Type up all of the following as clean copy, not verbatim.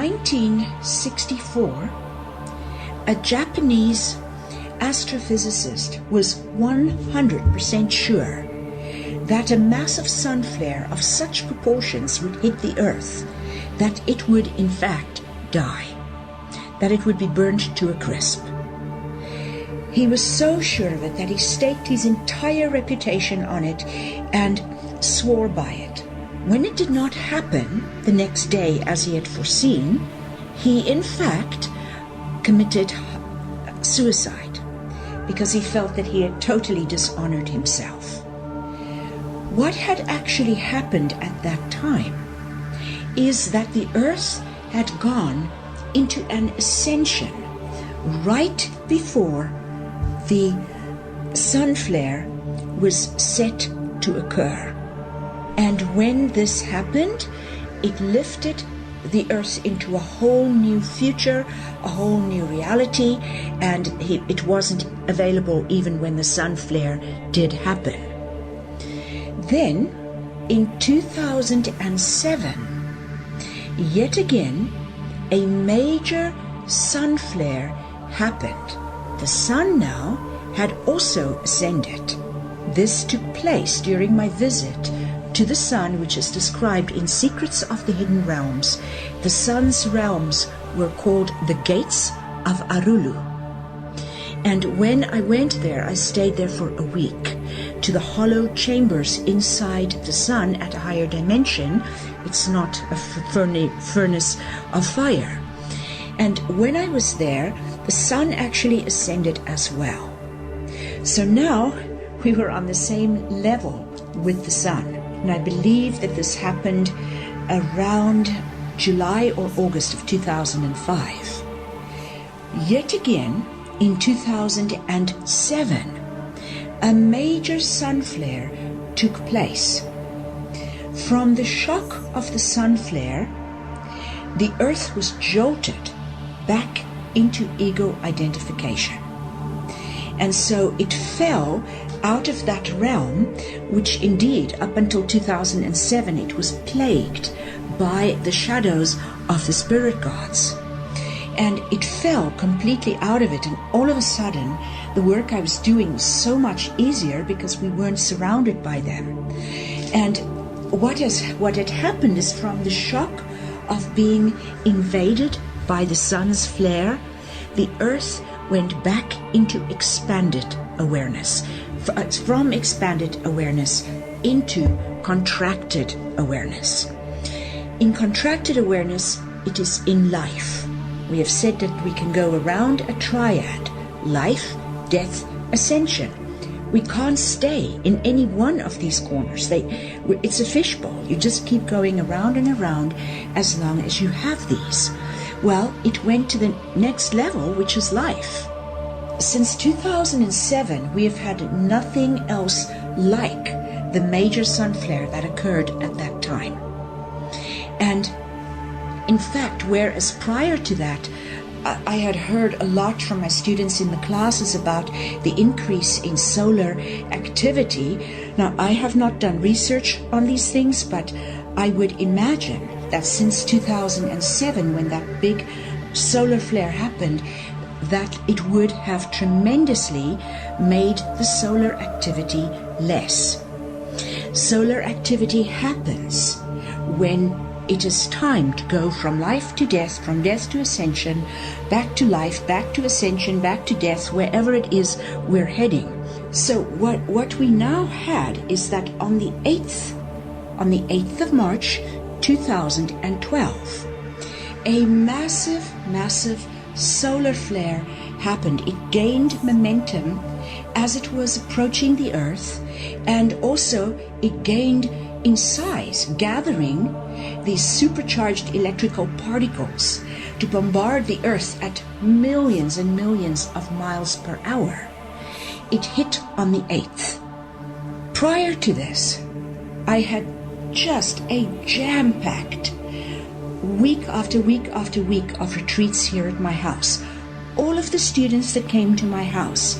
1964, a Japanese astrophysicist was 100% sure that a massive sun flare of such proportions would hit the Earth that it would in fact die, that it would be burned to a crisp. He was so sure of it that he staked his entire reputation on it and swore by it. When it did not happen the next day as he had foreseen, he in fact committed suicide because he felt that he had totally dishonored himself. What had actually happened at that time is that the Earth had gone into an ascension right before the sun flare was set to occur. And when this happened, it lifted the Earth into a whole new future, a whole new reality, and it wasn't available even when the sun flare did happen. Then, in 2007, yet again, a major sun flare happened. The sun now had also ascended. This took place during my visit to the sun, which is described in Secrets of the Hidden Realms. The sun's realms were called the Gates of Arulu. And when I went there, I stayed there for a week, to the hollow chambers inside the sun at a higher dimension. It's not a furnace of fire. And when I was there, the sun actually ascended as well. So now we were on the same level with the sun. And I believe that this happened around July or August of 2005. Yet again, in 2007, a major sun flare took place. From the shock of the sun flare, the Earth was jolted back into ego identification. And so it fell out of that realm, which indeed, up until 2007, it was plagued by the shadows of the spirit gods. And it fell completely out of it, and all of a sudden, the work I was doing was so much easier because we weren't surrounded by them. And what had happened is, from the shock of being invaded by the sun's flare, the Earth went back into expanded awareness. From expanded awareness into contracted awareness. In contracted awareness, it is in life. We have said that we can go around a triad: life, death, ascension. We can't stay in any one of these corners. It's a fishbowl. You just keep going around and around as long as you have these. Well, it went to the next level, which is life. Since 2007, we have had nothing else like the major sun flare that occurred at that time. And in fact, whereas prior to that, I had heard a lot from my students in the classes about the increase in solar activity. Now, I have not done research on these things, but I would imagine that since 2007, when that big solar flare happened, that it would have tremendously made the solar activity less. Solar activity happens when it is time to go from life to death, from death to ascension, back to life, back to ascension, back to death, wherever it is we're heading. So what we now had is that on the 8th of March 2012, a massive solar flare happened. It gained momentum as it was approaching the Earth, and also it gained in size, gathering these supercharged electrical particles to bombard the Earth at millions and millions of miles per hour. It hit on the 8th. Prior to this, I had just a jam-packed week after week after week of retreats here at my house. All of the students that came to my house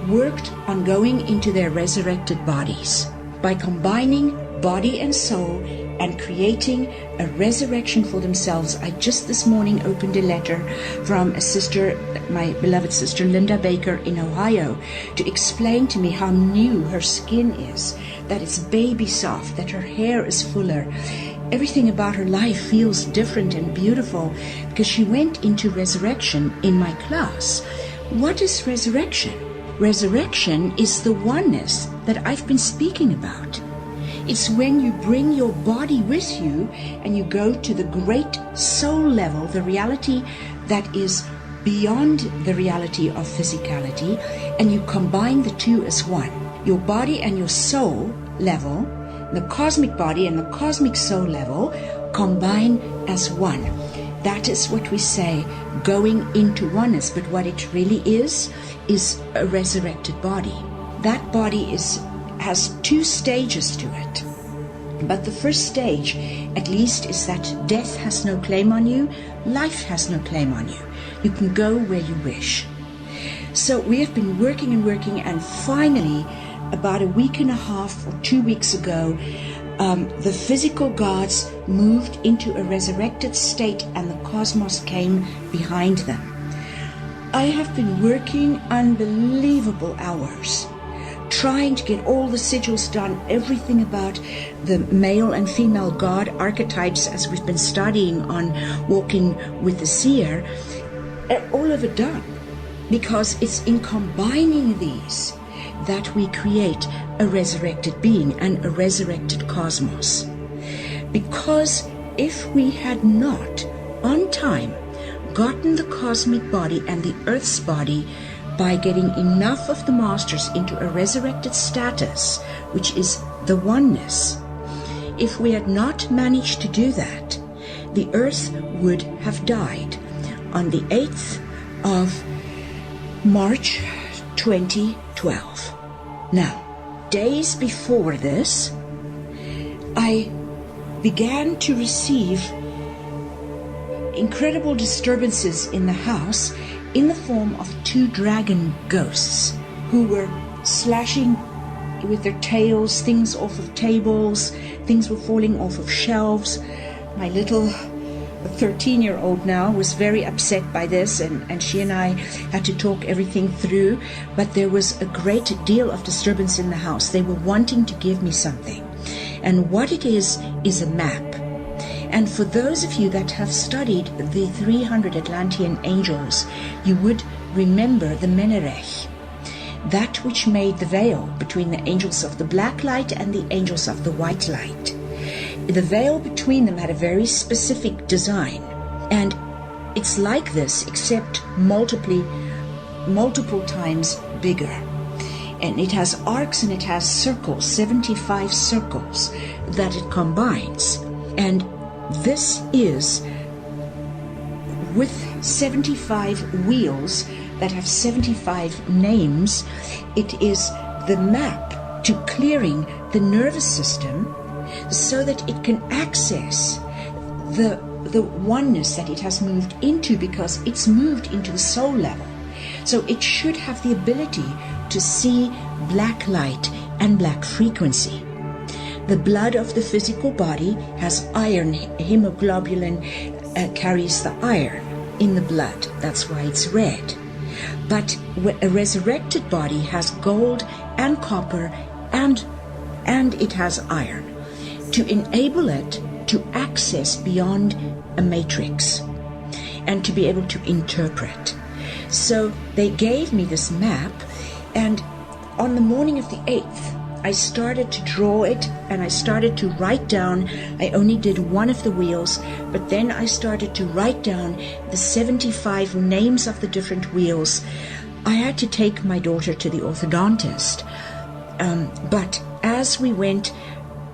worked on going into their resurrected bodies by combining body and soul, and creating a resurrection for themselves. I just this morning opened a letter from a sister, my beloved sister Linda Baker in Ohio, to explain to me how new her skin is, that it's baby soft, that her hair is fuller. Everything about her life feels different and beautiful because she went into resurrection in my class. What is resurrection? Resurrection is the oneness that I've been speaking about. It's when you bring your body with you and you go to the great soul level, the reality that is beyond the reality of physicality, and you combine the two as one. Your body and your soul level, the cosmic body and the cosmic soul level, combine as one. That is what we say, going into oneness. But what it really is a resurrected body. That body has two stages to it. But the first stage, at least, is that death has no claim on you, life has no claim on you. You can go where you wish. So we have been working, and finally, about a week and a half or 2 weeks ago, the physical gods moved into a resurrected state and the cosmos came behind them. I have been working unbelievable hours, trying to get all the sigils done, everything about the male and female god archetypes as we've been studying on Walking with the Seer, all of it done. Because it's in combining these that we create a resurrected being and a resurrected cosmos. Because if we had not, on time, gotten the cosmic body and the earth's body by getting enough of the masters into a resurrected status, which is the oneness, if we had not managed to do that, the earth would have died on the 8th of March 2012. Now, days before this, I began to receive incredible disturbances in the house in the form of 2 dragon ghosts who were slashing with their tails things off of tables, things were falling off of shelves. My little 13-year-old now was very upset by this, and she and I had to talk everything through, but there was a great deal of disturbance in the house. They were wanting to give me something, and what it is a map. And for those of you that have studied the 300 Atlantean angels, you would remember the Menerech, that which made the veil between the angels of the black light and the angels of the white light. The veil between them had a very specific design, and it's like this except multiple times bigger. And it has arcs and it has circles, 75 circles that it combines. And this is with 75 wheels that have 75 names. It is the map to clearing the nervous system so that it can access the oneness that it has moved into, because it's moved into the soul level. So it should have the ability to see black light and black frequency. The blood of the physical body has iron. Hemoglobulin carries the iron in the blood. That's why it's red. But a resurrected body has gold and copper and it has iron to enable it to access beyond a matrix and to be able to interpret. So they gave me this map, and on the morning of the 8th, I started to draw it and I started to write down. I only did one of the wheels, but then I started to write down the 75 names of the different wheels. I had to take my daughter to the orthodontist, but as we went,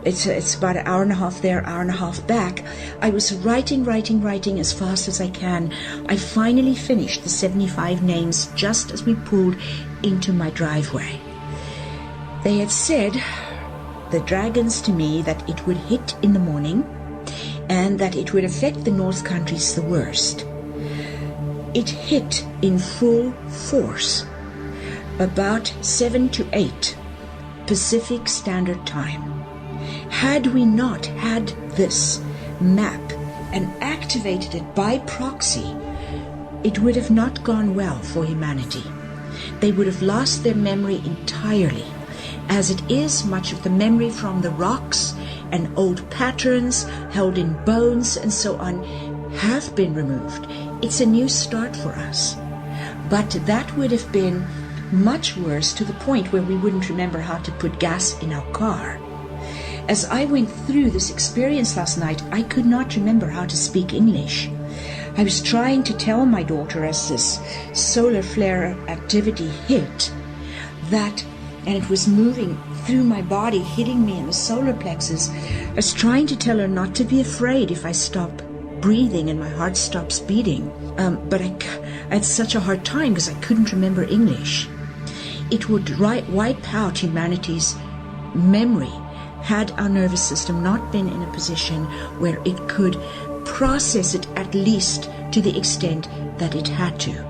it's about an hour and a half there, hour and a half back, I was writing as fast as I can. I finally finished the 75 names just as we pulled into my driveway. They had said, the dragons, to me, that it would hit in the morning and that it would affect the North Countries the worst. It hit in full force about 7 to 8 Pacific Standard Time. Had we not had this map and activated it by proxy, it would have not gone well for humanity. They would have lost their memory entirely. As it is, much of the memory from the rocks and old patterns held in bones and so on have been removed. It's a new start for us. But that would have been much worse, to the point where we wouldn't remember how to put gas in our car. As I went through this experience last night, I could not remember how to speak English. I was trying to tell my daughter, as this solar flare activity hit, that, and it was moving through my body, hitting me in the solar plexus, I was trying to tell her not to be afraid if I stop breathing and my heart stops beating. But I had such a hard time because I couldn't remember English. It would wipe out humanity's memory had our nervous system not been in a position where it could process it, at least to the extent that it had to.